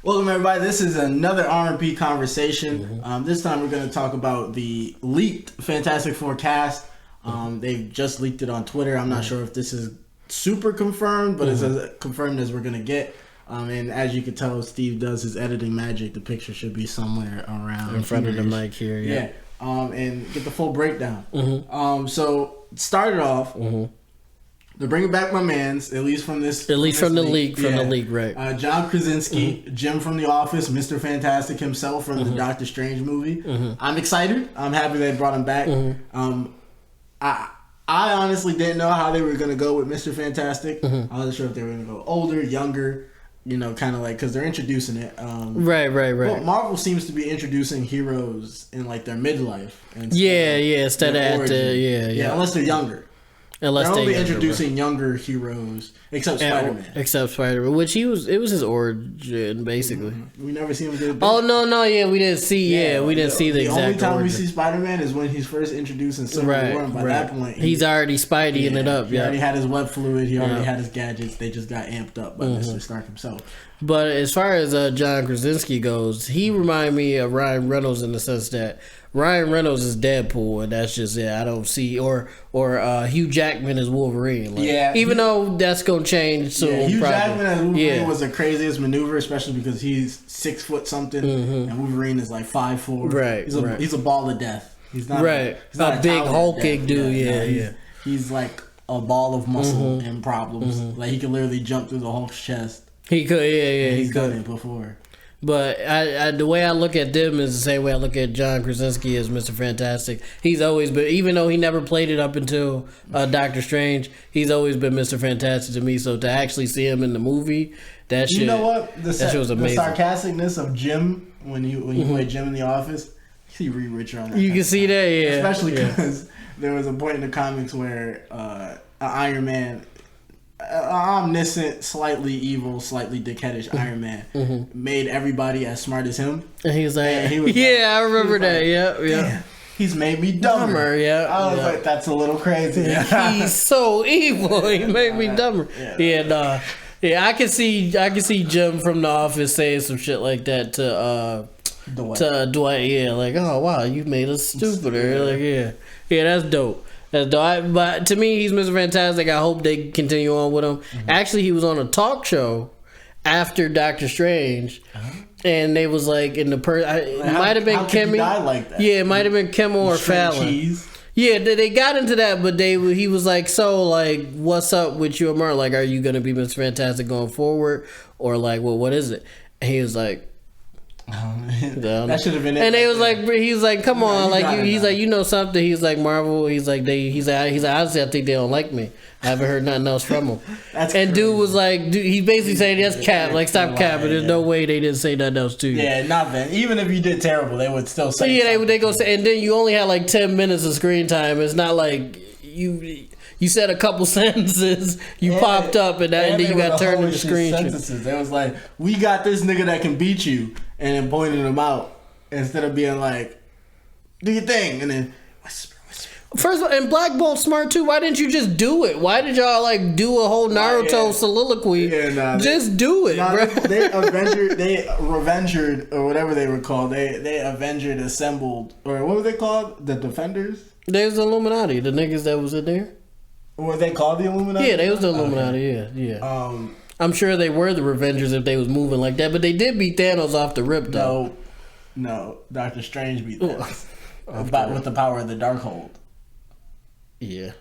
Welcome everybody. This is another R&P conversation. This time we're going to talk about the leaked Fantastic Four cast. They've just leaked it on Twitter. I'm not sure if this is super confirmed, but it's as confirmed as we're going to get. And as you can tell, Steve does his editing magic. The picture should be somewhere around in front of the mic here. Yeah. And get the full breakdown. So started off. They're bringing back my mans, at least from this. At least from the league, right? John Krasinski, Jim from The Office, Mr. Fantastic himself from the Doctor Strange movie. I'm excited. I'm happy they brought him back. I honestly didn't know how they were going to go with Mr. Fantastic. I wasn't sure if they were going to go older, younger, kind of like, because they're introducing it. Right. Well, Marvel seems to be introducing heroes in like their midlife. Instead of unless they're younger. Unless they're only introducing younger heroes, except Spider-Man. Which it was his origin, basically. We never see him do it. Oh, no, we didn't see, we didn't see the exact origin. The only time we see Spider-Man is when he's first introduced in Civil War, and by that point... He's already Spideying it up, He already had his web fluid, he already had his gadgets, they just got amped up by Mr. Stark himself. But as far as John Krasinski goes, he reminded me of Ryan Reynolds in the sense that Ryan Reynolds is Deadpool, and that's just it. I don't see or Hugh Jackman is Wolverine. Even though that's gonna change soon. Hugh Jackman as Wolverine was the craziest maneuver, especially because he's 6 foot something, and Wolverine is like 5'4". Right, he's a ball of death. He's not he's not a big hulking dude. He's like a ball of muscle and problems. Like he can literally jump through the Hulk's chest. He could, he's done it before. But I the way I look at them is the same way I look at John Krasinski as Mr. Fantastic. He's always been, even though he never played it up until Doctor Strange, he's always been Mr. Fantastic to me. So to actually see him in the movie, that shit, you know what? That shit was amazing. The sarcasticness of Jim when you played Jim in The Office, you see Reed Richards on that. You can see that, especially because there was a point in the comics where Iron Man, omniscient, slightly evil, slightly dickheadish Iron Man made everybody as smart as him. And he was like, I remember that. Damn, he's made me dumber. I was like, that's a little crazy. He's so evil. He made me dumber. I can see Jim from The Office saying some shit like that to Dwight. Like, oh wow, you made us stupider. That's dope. But to me, he's Mr. Fantastic. I hope they continue on with him. Actually, he was on a talk show after Doctor Strange, and they was like in the it might have been Kimmel. Like that? It might have been Kimmel or Fallon. Cheese. Yeah, they got into that, but he was like, so like, what's up with you and Mark? Like, are you gonna be Mr. Fantastic going forward, or like, well, what is it? And he was like, that should have been it. And they was like, he's like, come on, like he's like, you know something. He's like, Marvel. He's like, honestly, I think they don't like me. I haven't heard nothing else from him. And crazy. Dude was like, he basically saying that's cap. Like, stop capping. There's no way they didn't say nothing else to you. Yeah, not that. Even if you did terrible, they would still say. So they go say, and then you only had like 10 minutes of screen time. It's not like you said a couple sentences, popped up, and then you got turned into screen. Sentences. They was like, we got this nigga that can beat you. And then pointing them out instead of being like, do your thing, and then whisper. First of all, and Black Bolt's smart too. Why didn't you just do it? Why did y'all like do a whole Naruto soliloquy? Just do it, bro. They Revengered, or whatever they were called. They Avenger assembled, or what were they called? The Defenders? There's the Illuminati, the niggas that was in there. Were they called the Illuminati? Yeah, they was the Illuminati. Okay. Yeah. I'm sure they were the Revengers if they was moving like that, but they did beat Thanos off the rip, though. No, Doctor Strange beat Thanos with the power of the Darkhold. Yeah,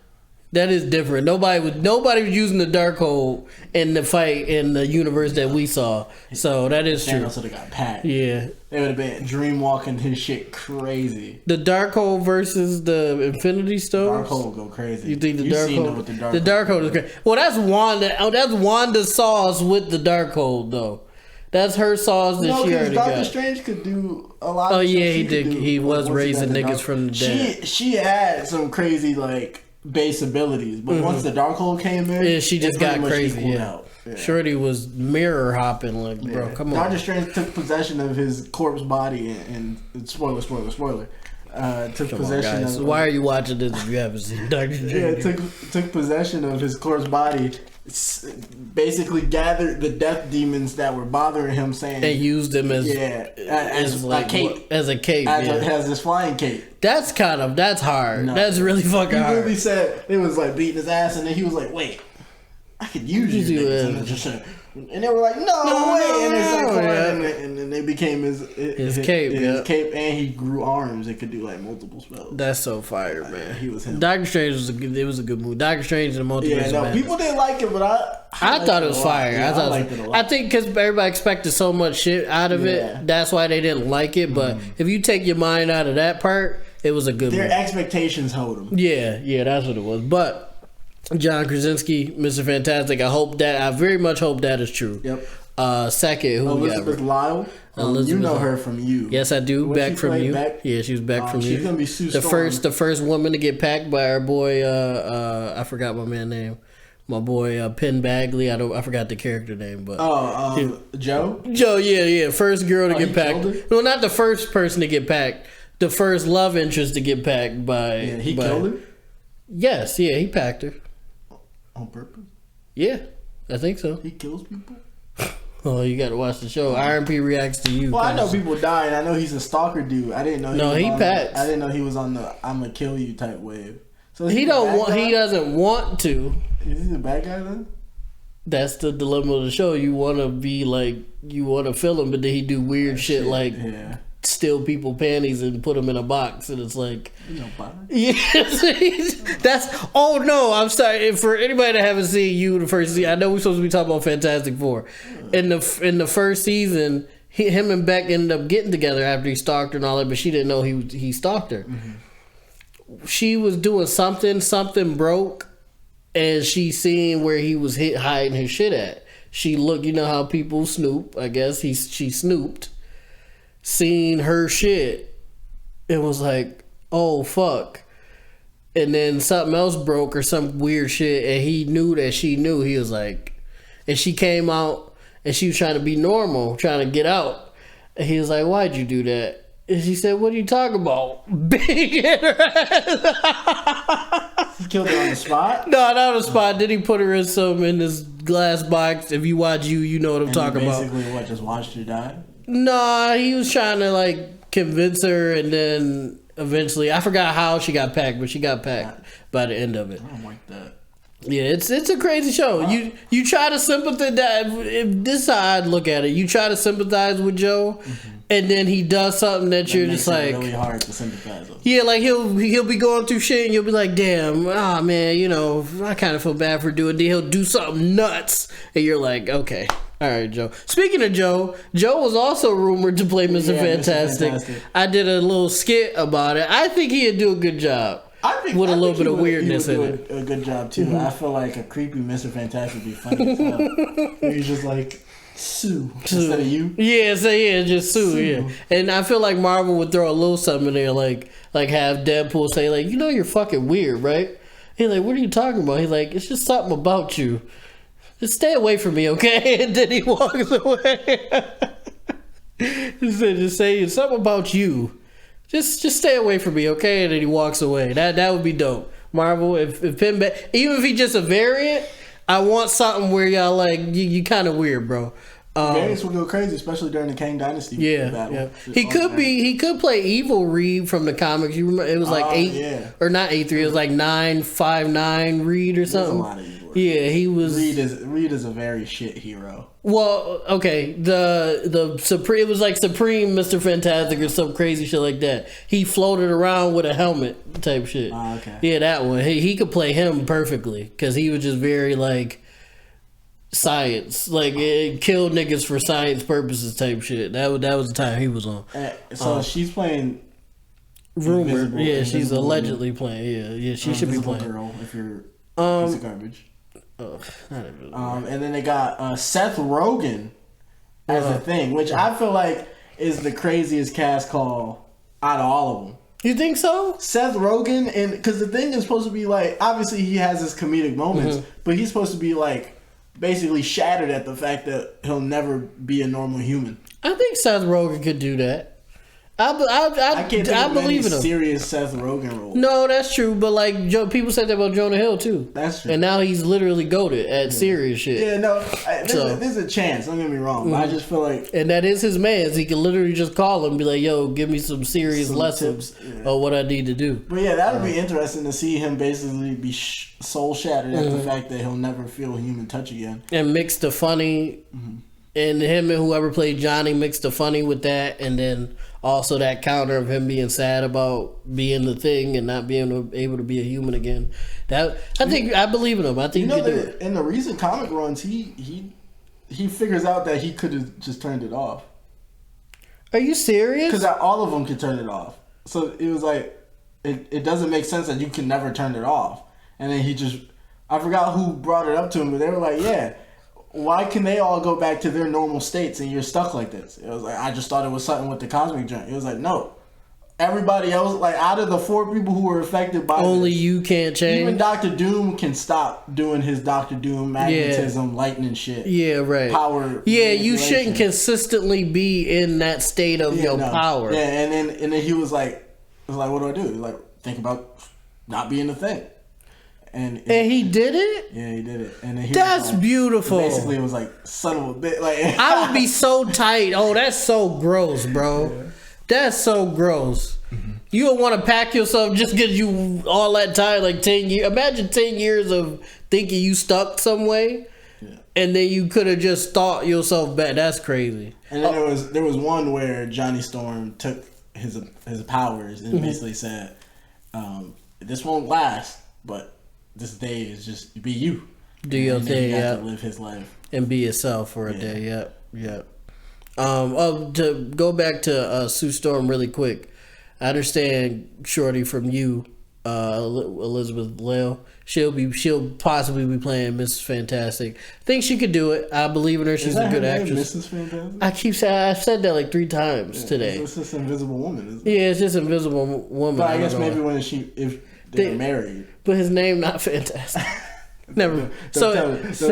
that is different. Nobody was using the Darkhold in the fight in the universe that we saw, so that is true. Thanos would have got packed. Yeah, they would have been dreamwalking his shit crazy. The Darkhold versus the Infinity Stones. Darkhold go crazy. You think the Darkhold? The Darkhold is crazy. Well, that's Wanda. That's Wanda's sauce with the Darkhold, though. That's her sauce that she already got. Doctor Strange could do a lot. Oh yeah, he did. He was raising niggas from the dead. She had some crazy like base abilities, but once the Darkhold came in, she just got crazy. Yeah. Shorty was mirror hopping like, bro, come on. Doctor Strange took possession of his corpse body and spoiler. Took possession of. Why are you watching this if you haven't seen Doctor Strange? Yeah, took possession of his corpse body basically gathered the death demons that were bothering him, saying and used them as like a cape, as this flying cape. That's hard. No. That's really fucking hard. He really said it was like beating his ass, and then he was like, "Wait, I could use you niggas." And they were like, "No way!" And they started crying, and then they became his cape. His cape, and he grew arms. It could do like multiple spells. That's so fire, man. He was him. Doctor Strange was a good movie. Doctor Strange and the Multiverse. Yeah, no, people didn't like it, but I thought it was fire. Yeah, I liked it a lot. I think because everybody expected so much shit out of it, that's why they didn't like it. But if you take your mind out of that part, it was a good movie. Their expectations hold them. Yeah, that's what it was. But John Krasinski, Mr. Fantastic. I very much hope that is true. Yep. Second, who Elizabeth Lyle. You know her from You. Yes, I do. Back from You. Yeah, she was back from You. She's gonna be Sue Storm. The first woman to get packed by our boy. I forgot my man's name. My boy Penn Bagley. I forgot the character name, but Joe. Joe, yeah. First girl to get packed. No, not the first person to get packed. The first love interest to get packed by. Yeah, he killed her. Yes, yeah, he packed her. On purpose? Yeah, I think so. He kills people? Oh, you got to watch the show. Iron P reacts to You. Well, I know people dying. I know he's a stalker dude. I didn't know. He packs. I didn't know he was on the "I'm gonna kill you" type wave. So he doesn't want to. Is he the bad guy then? That's the dilemma of the show. You want to be like, you want to feel him, but then he do weird shit like steal people panties and put them in a box, and it's like, that's. Oh no, I'm sorry for anybody that haven't seen You the first season. I know we're supposed to be talking about Fantastic Four. In the first season, him and Beck ended up getting together after he stalked her and all that, but she didn't know he stalked her. Mm-hmm. She was doing something broke, and she seen where he was hiding his shit at. She looked, you know how people snoop. I guess she snooped. Seen her shit and was like, oh fuck, and then something else broke or some weird shit, and he knew that she knew. He was like, and she came out and she was trying to be normal, trying to get out, and he was like, why'd you do that? And she said, what are you talking about? Big in her ass. He killed her on the spot? No, not on the spot. Then he put her in this glass box. If you watch You know what I'm talking about. Basically just watched her die? Nah, he was trying to like convince her, and then eventually, I forgot how she got packed, but she got packed by the end of it. I don't like that. Yeah, it's a crazy show. You try to sympathize. If this is how I'd look at it. You try to sympathize with Joe, and then he does something that you're just like, really hard to sympathize with. Yeah, like he'll be going through shit, and you'll be like, damn, man, I kind of feel bad for doing it. Then he'll do something nuts, and you're like, okay. All right, Joe. Speaking of Joe was also rumored to play Mr. Fantastic. Mr. Fantastic. I did a little skit about it. I think he'd do a good job. With a little bit of weirdness in it. A good job too. I feel like a creepy Mr. Fantastic would be funny as hell. He's just like Sue instead of You. Yeah, just Sue. Yeah, and I feel like Marvel would throw a little something in there, like have Deadpool say like, you're fucking weird, right? He's like, what are you talking about? He's like, it's just something about you. Just stay away from me, okay? And then he walks away. He said, just say something about you. Just stay away from me, okay? And then he walks away. That would be dope. Marvel, if even if he just a variant, I want something where y'all like you kind of weird, bro. Variants will go crazy, especially during the Kang Dynasty battle. Yeah. He could play Evil Reed from the comics. You remember it was like 8 or not 8-3. It was like 959 Reed or something. There's a lot of Evil. Yeah, he was. Reed is a very shit hero. Well, okay, the Supreme, it was like Supreme Mr. Fantastic or some crazy shit like that. He floated around with a helmet type shit. Okay. Yeah, that one. He could play him perfectly because he was just very like science, like it killed niggas for science purposes type shit. That was the time he was on. So she's playing. Rumored, she's allegedly playing. Yeah, she should be playing. Girl, if you're piece of garbage. And then they got Seth Rogen as a thing, which I feel like is the craziest cast call out of all of them. You think so? Seth Rogen, and because the thing is supposed to be like, obviously he has his comedic moments, but he's supposed to be like basically shattered at the fact that he'll never be a normal human. I think Seth Rogen could do that. I can't think of believe any in him. serious Seth Rogen role. No, that's true. But like people said that about Jonah Hill too. That's true. And now he's literally goated at serious shit. Yeah, no, there's a chance. Don't get me wrong. But I just feel like, and that is his man. He can literally just call him and be like, "Yo, give me some serious lessons of what I need to do." But yeah, that'll be interesting to see him basically be soul shattered at the fact that he'll never feel human touch again. And mix the funny, and him and whoever played Johnny mixed the funny with that, and then also that counter of him being sad about being the thing and not being able to be a human again. That I believe in him. I think he can do it. In the recent comic runs, he figures out that he could have just turned it off. Are you serious? Because all of them could turn it off. So it was like it doesn't make sense that you can never turn it off. And then I forgot who brought it up to him, but they were like, yeah. Why can they all go back to their normal states and you're stuck like this? It was like, I just thought it was something with the cosmic joint. It was like, no. Everybody else, like out of the 4 people who were affected by only this, you can't change. Even Dr. Doom can stop doing his Dr. Doom magnetism, lightning shit. Yeah, right. Power. Yeah, you shouldn't consistently be in that state of your power. Yeah, and then he was like, what do I do? He was like, think about not being a thing. And he did it? Yeah, he did it. And then that's like, beautiful. Basically, it was like, son of a bitch. Like, I would be so tight. Oh, that's so gross, bro. Yeah. That's so gross. Mm-hmm. You don't want to pack yourself just because you all that time, like 10 years. Imagine 10 years of thinking you stuck some way, and then you could have just thought yourself back. That's crazy. And then there was one where Johnny Storm took his powers and basically said, this won't last, but this day is just be you. Do your thing, yeah. To live his life and be yourself for a day. Yep. To go back to Sue Storm really quick. I understand Shorty from You, Elizabeth Lale. She'll possibly be playing Mrs. Fantastic. I think she could do it. I believe in her. She's a good actress. Mrs. Fantastic. I've said that like 3 times today. It's just Invisible Woman, isn't it? Yeah, it's just Invisible Woman. But I guess maybe if they're married. But his name not Fantastic. Never. Don't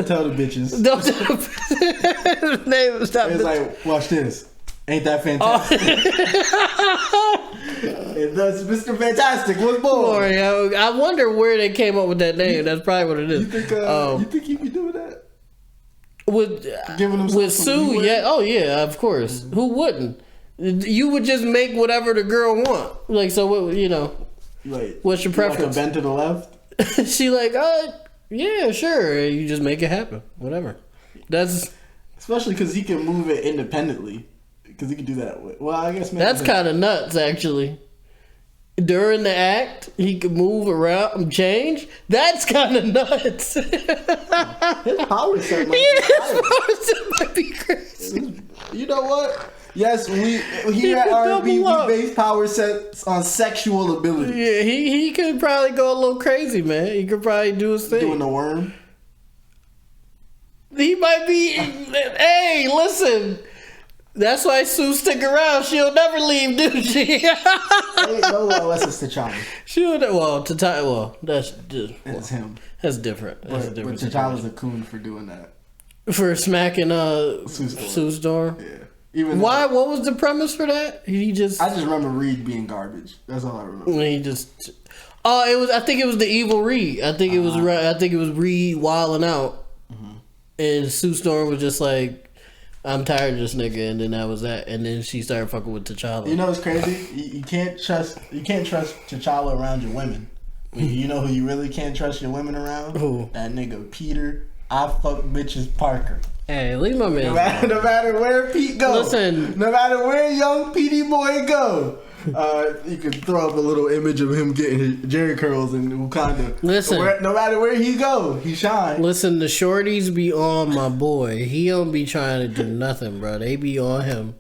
tell the bitches. Don't tell the his name is not. It's like, watch this. Ain't that fantastic? And thus, Mr. Fantastic was born. I wonder where they came up with that name. That's probably what it is. You think he be doing that? With Sue? Yeah. Oh yeah. Of course. Mm-hmm. Who wouldn't? You would just make whatever the girl want. Like, so what? Like, what's your preference? Like a bend to the left. She like, yeah, sure. You just make it happen. Whatever. That's especially because he can move it independently. Because he can do that. Well, I guess maybe that's kind of nuts, actually. During the act, he could move around and change. That's kind of nuts. His power set might be crazy. You know what? Yes, we here at R&B, we base power sets on sexual ability. Yeah, he could probably go a little crazy, man. He could probably do his thing. Doing the worm. He might be. Hey, listen. That's why Sue stick around. She'll never leave, do she? No, unless it's T'Challa. That's him. That's different. That's but different. T'Challa's a coon for doing that. For smacking Sue Storm. Yeah. Even why? What was the premise for that? I just remember Reed being garbage. That's all I remember. He just. Oh, it was. I think it was the evil Reed. I think it was. I think it was Reed wilding out, and Sue Storm was just like, "I'm tired of this nigga," and then that was that. And then she started fucking with T'Challa. You know what's crazy? You can't trust T'Challa around your women. You know who you really can't trust your women around? Who? That nigga Peter. I fuck bitches Parker. Hey, leave my man. No matter where Pete goes. Listen. No matter where young Petey boy go. You can throw up a little image of him getting his Jerry curls in Wakanda. Listen. No matter where he go, he shine. Listen, the shorties be on my boy. He don't be trying to do nothing, bro. They be on him.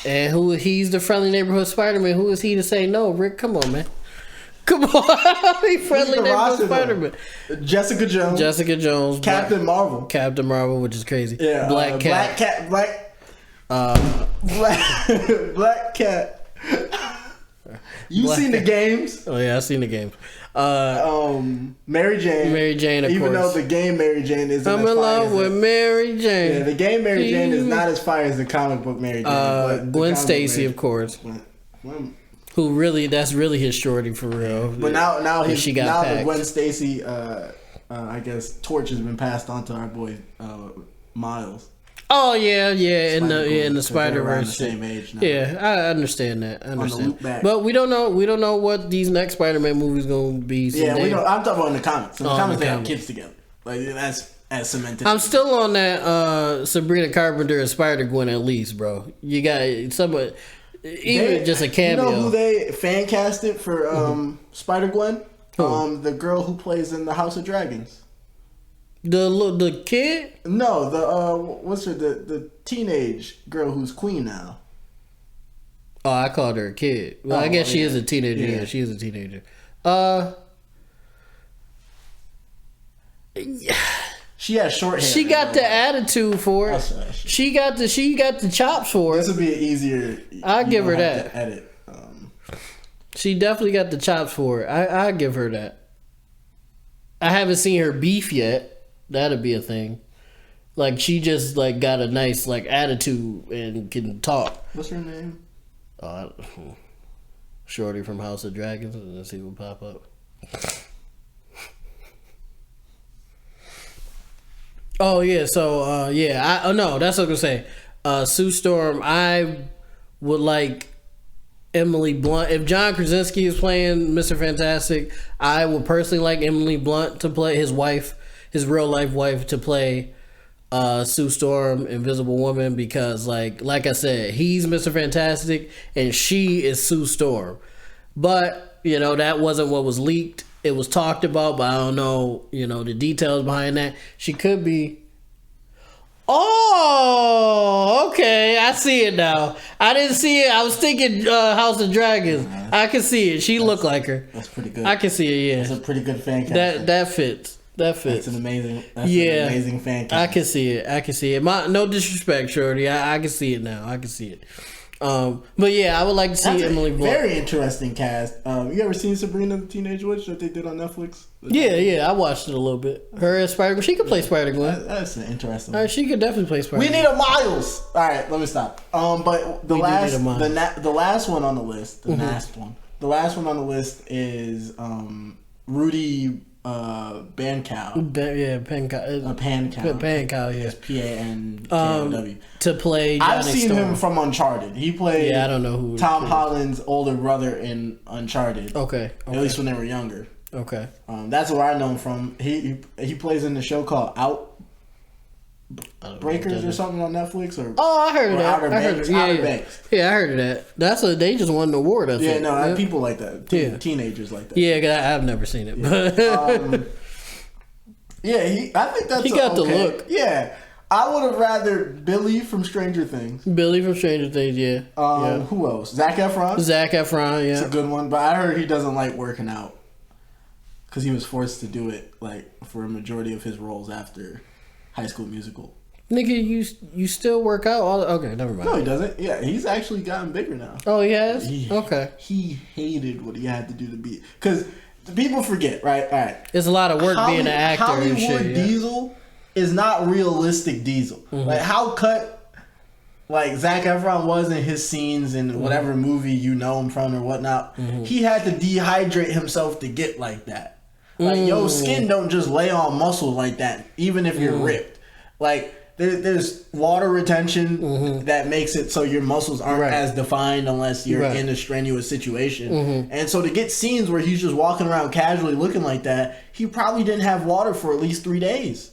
And he's the friendly neighborhood Spider-Man. Who is he to say no? Rick, come on, man. Come on. He friendly neighborhood Spider-Man. Jessica Jones. Captain Marvel, which is crazy. Yeah. Black Cat. Black Cat. You seen the games? Oh yeah, I seen the games. Mary Jane, of even course. though the game Mary Jane isn't I'm in love with Mary Jane. Yeah, the game Mary Jane is not as fire as the comic book Mary Jane. Gwen Stacy, of course. Who really? That's really his shorty for real. But now packed. the Gwen Stacy, I guess, torch has been passed on to our boy Miles. Oh yeah, in the Spider-Verse. The same age now. Yeah, I understand that. loop back. But we don't know what these next Spider-Man movies gonna be. Yeah, we don't. I'm talking about in the comics. In the comics, they have kids together. Like that's as cemented. I'm still on that Sabrina Carpenter and Spider-Gwen at least, bro. You got someone, just a cameo. You know who they fan casted for Spider-Gwen? The girl who plays in the House of Dragons. The kid? No, what's her the teenage girl who's queen now. Oh, I called her a kid. Well, I guess she is a teenager. Yeah, she is a teenager. She has short hair. She got the attitude for it. She got the chops for it. This would be easier. I'll give her that. To edit. She definitely got the chops for it. I give her that. I haven't seen her beef yet. That'd be a thing. Like she just like got a nice like attitude and can talk. What's her name? Shorty from House of Dragons. Let's see what pop up. Oh yeah, so no, that's what I'm gonna say. Sue Storm, I would like Emily Blunt. If John Krasinski is playing Mr. Fantastic, I would personally like Emily Blunt to play his wife, his real life wife, to play Sue Storm, Invisible Woman, because like I said, he's Mr. Fantastic and she is Sue Storm. But that wasn't what was leaked. It was talked about, but I don't know, the details behind that. She could be. Oh, okay. I see it now. I didn't see it. I was thinking House of Dragons. I can see it. She looked like her. That's pretty good. I can see it, yeah. That's a pretty good fan cast. That fits. That's an amazing fan cast. I can see it. No disrespect, Shorty. I can see it now. I can see it. But yeah, I would like to see Emily Blunt. Very interesting cast. You ever seen Sabrina the Teenage Witch that they did on Netflix? Yeah, I watched it a little bit. Her as Spider-Gwen, she could play Spider-Gwen. That's an interesting one. She could definitely play Spider-Gwen. We need a Miles. All right, let me stop. But the last one on the list, the last one on the list is Rudy Pankow. Pankow, yeah. Pankow. To play Johnny I've seen Storm. him from Uncharted. He played I don't know who Tom Holland's older brother in Uncharted. Okay. At least when they were younger. Okay. That's where I know him from. He plays in the show called Outbreakers or something on Netflix. I heard of that. Outer Banks. Yeah, I heard of that. They just won an award, I think. Yeah, no, people like that. Teenagers like that. Yeah, I've never seen it. But I think that's he got the look. Yeah. I would have rather Billy from Stranger Things. Yeah. Who else? Zac Efron, yeah. It's a good one, but I heard he doesn't like working out because he was forced to do it like for a majority of his roles after High School Musical. Nigga, you still work out? Okay, never mind. No, he doesn't. Yeah, he's actually gotten bigger now. Oh, he has? Okay. He hated what he had to do to be... Because people forget, right? All right. It's a lot of work being an actor and shit. Hollywood Diesel is not realistic Diesel. Mm-hmm. Like, how cut... Like, Zac Efron was in his scenes in whatever movie you know him from or whatnot. Mm-hmm. He had to dehydrate himself to get like that. Like, your skin don't just lay on muscle like that, even if you're ripped. Like... There's water retention that makes it so your muscles aren't as defined unless you're in a strenuous situation. And so to get scenes where he's just walking around casually looking like that, he probably didn't have water for at least 3 days.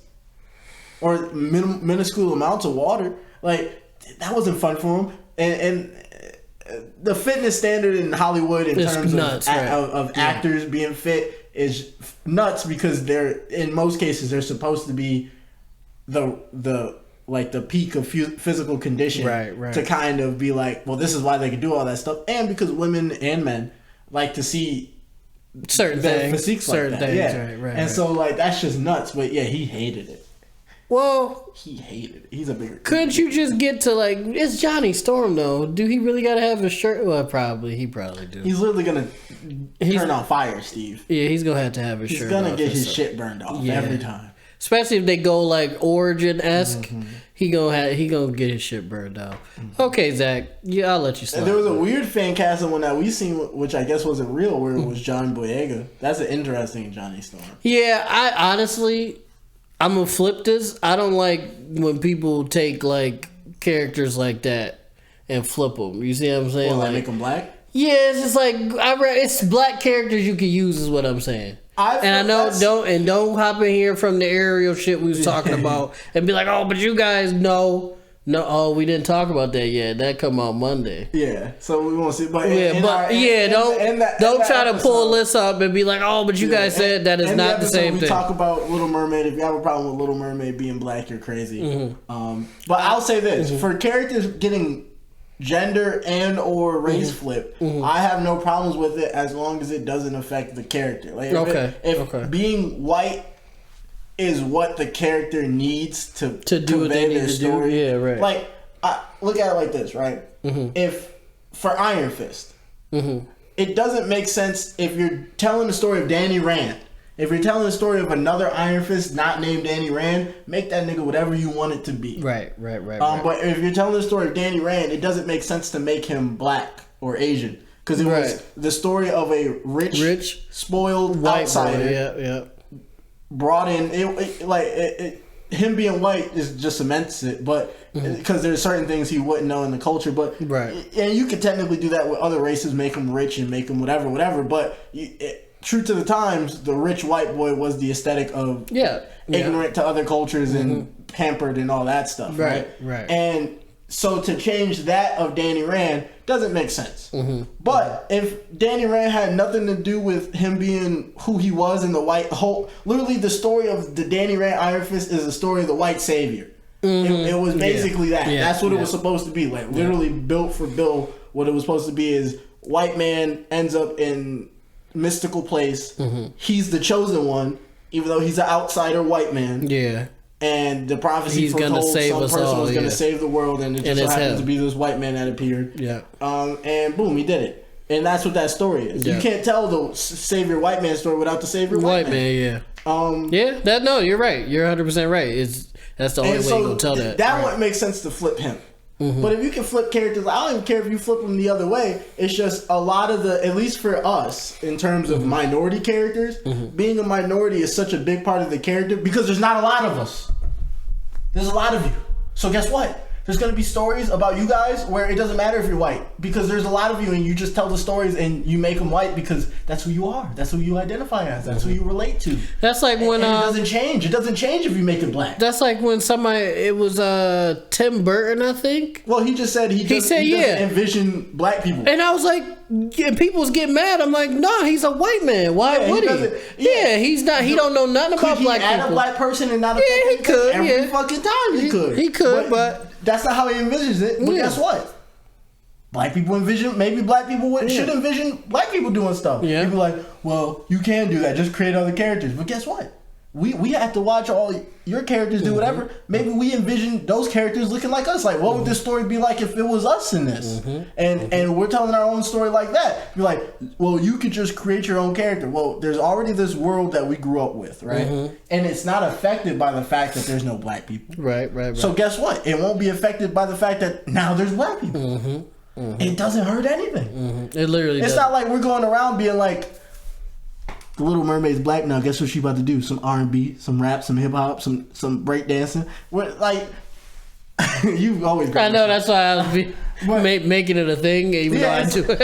Or minuscule amounts of water. Like, that wasn't fun for him. And the fitness standard in Hollywood in terms of actors being fit is nuts because in most cases they're supposed to be the peak of physical condition to kind of be like, well, this is why they can do all that stuff, and because women and men like to see certain things, and so like that's just nuts. But yeah, he hated it. Well, he hated it. He's a bigger. Couldn't you just get to like it's Johnny Storm though? Do he really gotta have a shirt? Well, he probably do. He's literally gonna turn on fire, Steve. Yeah, he's gonna have to have a shirt. He's gonna get his shit burned off every time. Especially if they go like Origin-esque. he gonna get his shit burned down. Okay, Zach. Yeah, I'll let you slide. There was a weird fan casting one that we seen, which I guess wasn't real, where it was John Boyega. That's an interesting Johnny Storm. Yeah, I honestly, I'm gonna flip this. I don't like when people take like characters like that and flip them. You see what I'm saying? Well, like make them black. Yeah, it's just like it's black characters you can use, is what I'm saying. I know don't hop in here from the aerial shit we was talking about and be like, oh, but you guys know. No, oh, we didn't talk about that yet. That come out Monday. Yeah, so we won't see. But don't try to pull this up and be like, oh, but you guys said that is not the same thing. We talk about Little Mermaid. If you have a problem with Little Mermaid being black, you're crazy. But I'll say this: for characters getting gender and or race flip, I have no problems with it as long as it doesn't affect the character. Like if being white is what the character needs to do what they need to do. Yeah, right. Like, look at it like this, right? If for Iron Fist, it doesn't make sense if you're telling the story of Danny Rand. If you're telling the story of another Iron Fist not named Danny Rand, make that nigga whatever you want it to be. Right. But if you're telling the story of Danny Rand, it doesn't make sense to make him black or Asian because it was the story of a rich spoiled white outsider. Brought in him being white is just cements it, but because there's certain things he wouldn't know in the culture, but and you could technically do that with other races, make them rich and make them whatever. But true to the times, the rich white boy was the aesthetic of ignorant to other cultures and pampered and all that stuff, right? And so to change that of Danny Rand doesn't make sense. But if Danny Rand had nothing to do with him being who he was in the white whole, literally the story of the Danny Rand Iron Fist is the story of the white savior. It was basically that. That's what it was supposed to be. Like literally built for Bill, what it was supposed to be is white man ends up in mystical place. He's the chosen one, even though he's an outsider white man. Yeah. And the prophecy foretold some person was going to save the world, and it just so happens to be this white man that appeared. Yeah. And boom, he did it. And that's what that story is. You can't tell the savior white man story without the savior white man. You're right. You're 100% right. That's the only way you're going to tell that. That one makes sense to flip him. But if you can flip characters, I don't even care if you flip them the other way. It's just a lot of at least for us, in terms of minority characters, being a minority is such a big part of the character because there's not a lot of us. There's a lot of you. So guess what? There's going to be stories about you guys where it doesn't matter if you're white because there's a lot of you and you just tell the stories and you make them white because that's who you are. That's who you identify as. That's who you relate to. That's like when... and it doesn't change. It doesn't change if you make it black. That's like when somebody... It was Tim Burton, I think. Well, he just said he doesn't envision black people. And I was like... And people was getting mad. I'm like, nah, he's a white man. Why would he? He's not. He don't know nothing about black people. Could he add a black person and not affect he could. Every fucking time he could. He could, but that's not how he envisions it. But guess what? Black people envision. Maybe black people should envision black people doing stuff. Yeah. People like, well, you can do that. Just create other characters. But guess what? We have to watch all your characters do whatever. Maybe we envision those characters looking like us. Like, what would this story be like if it was us in this? And we're telling our own story like that. You're like, well, you could just create your own character. Well, there's already this world that we grew up with, right? And it's not affected by the fact that there's no black people. Right. So guess what? It won't be affected by the fact that now there's black people. It doesn't hurt anything. It literally It's not like we're going around being like, the Little Mermaid's black now. Guess what she about to do? Some R&B, some rap, some hip hop, some break dancing. Like you always. I know that's why I was making it a thing, even though I do it.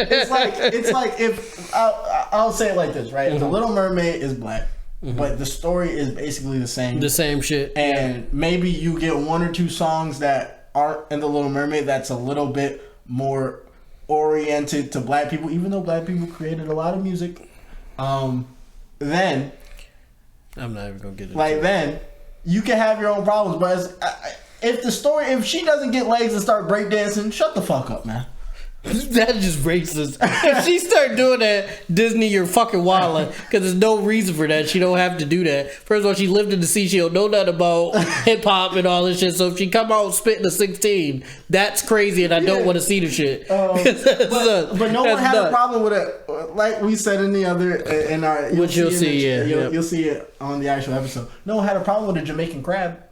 It's like if I'll say it like this, right? If the Little Mermaid is black, but the story is basically the same. The same shit. And maybe you get one or two songs that aren't in the Little Mermaid that's a little bit more oriented to black people, even though black people created a lot of music. Then I'm not even gonna get it. Like then, you can have your own problems, but if she doesn't get legs and start breakdancing, shut the fuck up, man. That's just racist. If she start doing that, Disney, you're fucking wildin'. Because there's no reason for that. She don't have to do that. First of all, she lived in the sea. She don't know nothing about hip hop and all this shit. So if she come out spitting a 16, that's crazy, and I don't want to see the shit. But no one had a problem with it. Like we said in the other, in our, you'll see it on the actual episode. No one had a problem with a Jamaican crab.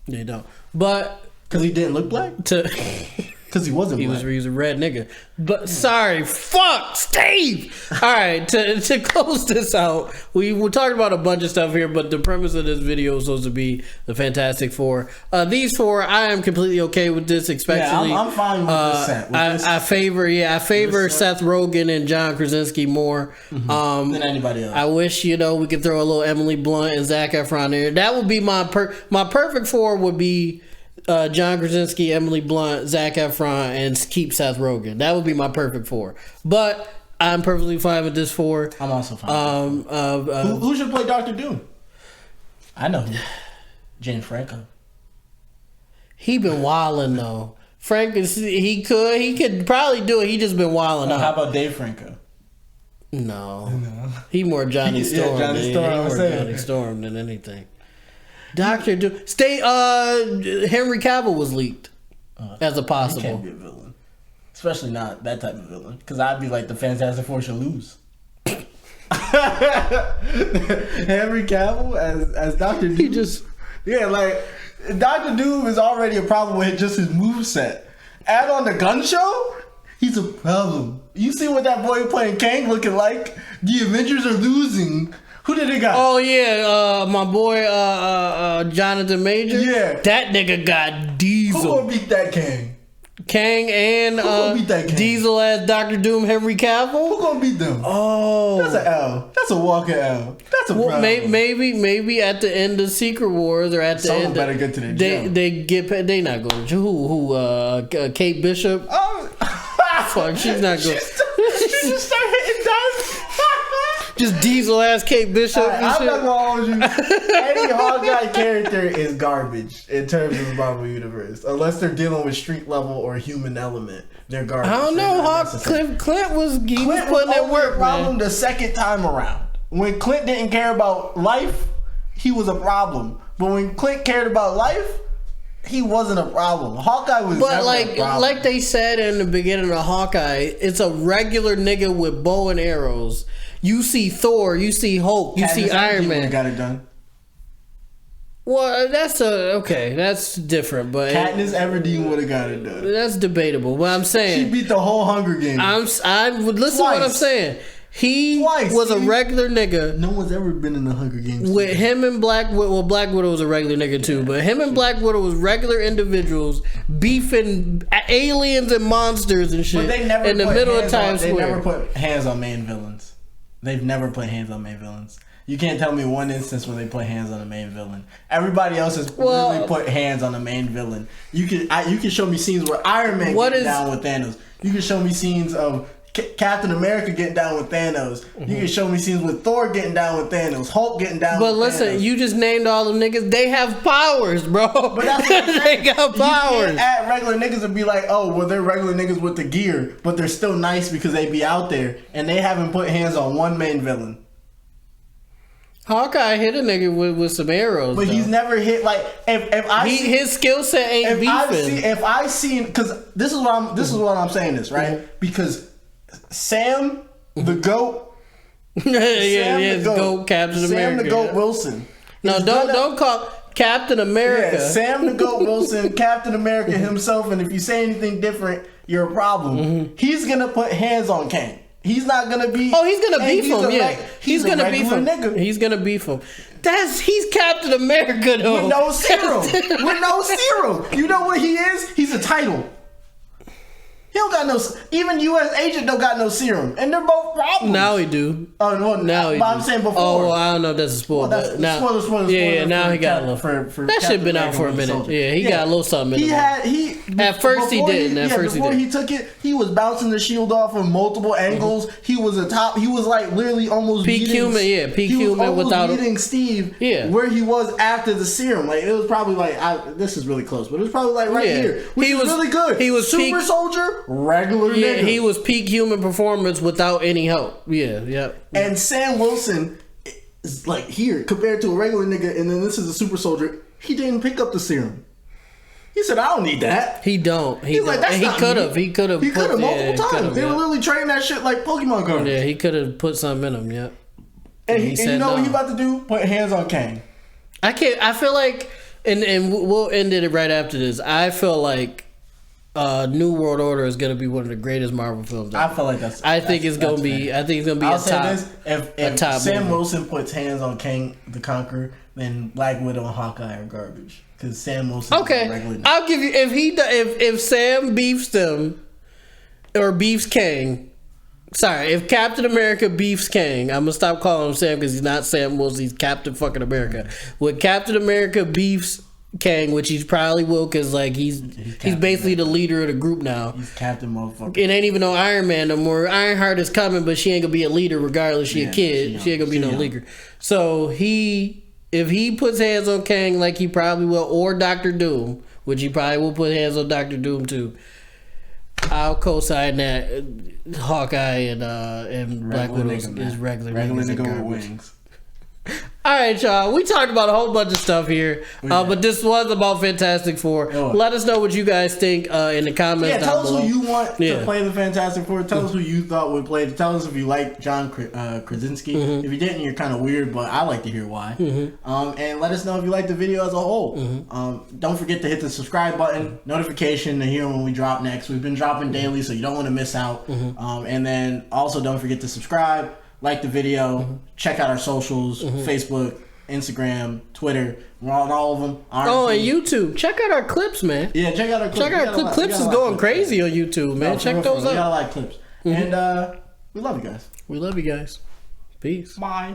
They don't. But Because he didn't look black? Because he wasn't black. He was a red nigga. But sorry, fuck, Steve! Alright, to close this out, we were talking about a bunch of stuff here, but the premise of this video is supposed to be the Fantastic Four. These four, I am completely okay with this, especially. Yeah, I'm fine with this set. I favor Seth Rogen and John Krasinski more than anybody else. I wish, we could throw a little Emily Blunt and Zac Efron there. That would be my perfect four would be John Krasinski, Emily Blunt, Zac Efron, and keep Seth Rogen. That would be my perfect four. But I'm perfectly fine with this four. I'm also fine. Who should play Dr. Doom? I know who. James Franco. He been wilding though. He could probably do it. He just been wilding out. How about Dave Franco? No. He more Johnny Storm. Johnny Storm than anything. Dr. Doom. Henry Cavill was leaked as a possible. He can't be a villain. Especially not that type of villain. Because I'd be like the Fantastic Four should lose. Henry Cavill as Dr. Doom. Dr. Doom is already a problem with just his moveset. Add on the gun show, he's a problem. You see what that boy playing Kang looking like? The Avengers are losing. Who did they got? Oh yeah, my boy Jonathan Major. Yeah, that nigga got Diesel. Who gonna beat that Kang? Kang and Diesel as Dr. Doom, Henry Cavill. Who gonna beat them? Oh, that's an L. That's a walking L. That's a problem. Maybe at the end of Secret Wars or at the end, better get to the they get they not going to who Kate Bishop. Oh, fuck, she's not going. She just started hitting dice. Just Diesel ass Kate Bishop. I'm not gonna hold you. Any Hawkeye character is garbage in terms of the Marvel universe, unless they're dealing with street level or human element. They're garbage. I don't know. Clint was putting that work. Problem the second time around. When Clint didn't care about life, he was a problem. But when Clint cared about life, he wasn't a problem. Hawkeye was never a problem. Like they said in the beginning of Hawkeye, it's a regular nigga with bow and arrows. You see Thor, you see Hulk, you see Iron Man. Got it done. Well, that's different, but Katniss Everdeen would have got it done. That's debatable. But I'm saying she beat the whole Hunger Games. I would listen to what I'm saying. He was a regular nigga. No one's ever been in the Hunger Games. With him and Black Widow, well, Black Widow was a regular nigga too, but him and Black Widow was regular individuals beefing aliens and monsters and shit. But they never in the middle of Times Square. They never put hands on main villains. They've never put hands on main villains. You can't tell me one instance where they put hands on a main villain. Everybody else has literally put hands on a main villain. You can show me scenes where Iron Man gets down with Thanos. You can show me scenes of Captain America getting down with Thanos. You can show me scenes with Thor getting down with Thanos, Hulk getting down with Thanos. But listen, you just named all them niggas. They have powers, bro. But that's what they got powers. You can't add regular niggas and be like, oh, well, they're regular niggas with the gear, but they're still nice because they be out there, and they haven't put hands on one main villain. Hawkeye hit a nigga with some arrows, but he's never hit his skill set ain't beefing. If I seen, because this is what I'm saying this right because Sam the Goat, the Goat, Captain America, Sam the Goat Wilson. No, don't call Captain America. Yeah, Sam the Goat Wilson, Captain America himself, and if you say anything different, you're a problem. He's gonna put hands on Kang. He's not gonna be. Oh, he's gonna beef him. Yeah, he's gonna beef him. Nigga. He's gonna beef him. He's Captain America though. With no serum. You know what he is? He's a title. He don't got no. Even U.S. agent don't got no serum, and they're both problems. Now he do. Oh no! Now he do. I'm saying before. Oh, well, I don't know if that's a spoiler. Well, now, spoiler. Yeah, now he got a little. For that shit been out for a minute. Yeah, he got a little something. At first he didn't. Before he took it, he was bouncing the shield off from multiple angles. He was a top. He was like literally almost peak human. Yeah, peak human without beating Steve. Yeah, where he was after the serum. Like it was probably like this is really close, but it was probably like right here. He was really good. He was super soldier, regular. Yeah, he was peak human performance without any help. Yeah. And Sam Wilson is like here compared to a regular nigga, and then this is a super soldier. He didn't pick up the serum. He said, "I don't need that." He don't. He's like, "That's not me." He could have multiple times. They were literally trading that shit like Pokemon cards. Yeah, he could have put something in him. Yeah. And you know what he about to do? Put hands on Kang. I feel like and we'll end it right after this. I feel like New World Order is going to be one of the greatest Marvel films ever. I feel like that's. I think it's going to be. I think it's going to be I'll a say top. this: if top Sam movie. Wilson puts hands on Kang the Conqueror, then Black Widow and Hawkeye are garbage. Because Sam Wilson. Okay, I'll give you if Sam beefs them or beefs Kang. Sorry, if Captain America beefs Kang, I'm gonna stop calling him Sam because he's not Sam Wilson. He's Captain fucking America. When Captain America beefs Kang, which he probably will, because like he's basically the leader of the group now. He's Captain motherfucker. It ain't even no Iron Man no more. Ironheart is coming, but she ain't gonna be a leader regardless. She a kid. She ain't gonna be no leader. So if he puts hands on Kang like he probably will, or Doctor Doom, which he probably will put hands on Doctor Doom too, I'll co-sign that. Hawkeye and Black Widow is regular nigga with wings. All right, y'all. We talked about a whole bunch of stuff here, but this was about Fantastic Four. Let us know what you guys think in the comments. Yeah, tell us who you want to play the Fantastic Four. Tell us who you thought would play. Tell us if you like John Krasinski. If you didn't, you're kind of weird, but I like to hear why. And let us know if you like the video as a whole. Don't forget to hit the subscribe button, notification to hear when we drop next. We've been dropping daily, so you don't want to miss out. And then also don't forget to subscribe. Like the video, check out our socials, Facebook, Instagram, Twitter. We're on all of them. Oh, and YouTube. Check out our clips, man. Yeah, check out our clips. Check out our clips. Clips is going crazy on YouTube, man. Check those out. We got a lot of clips. And we love you guys. We love you guys. Peace. Bye.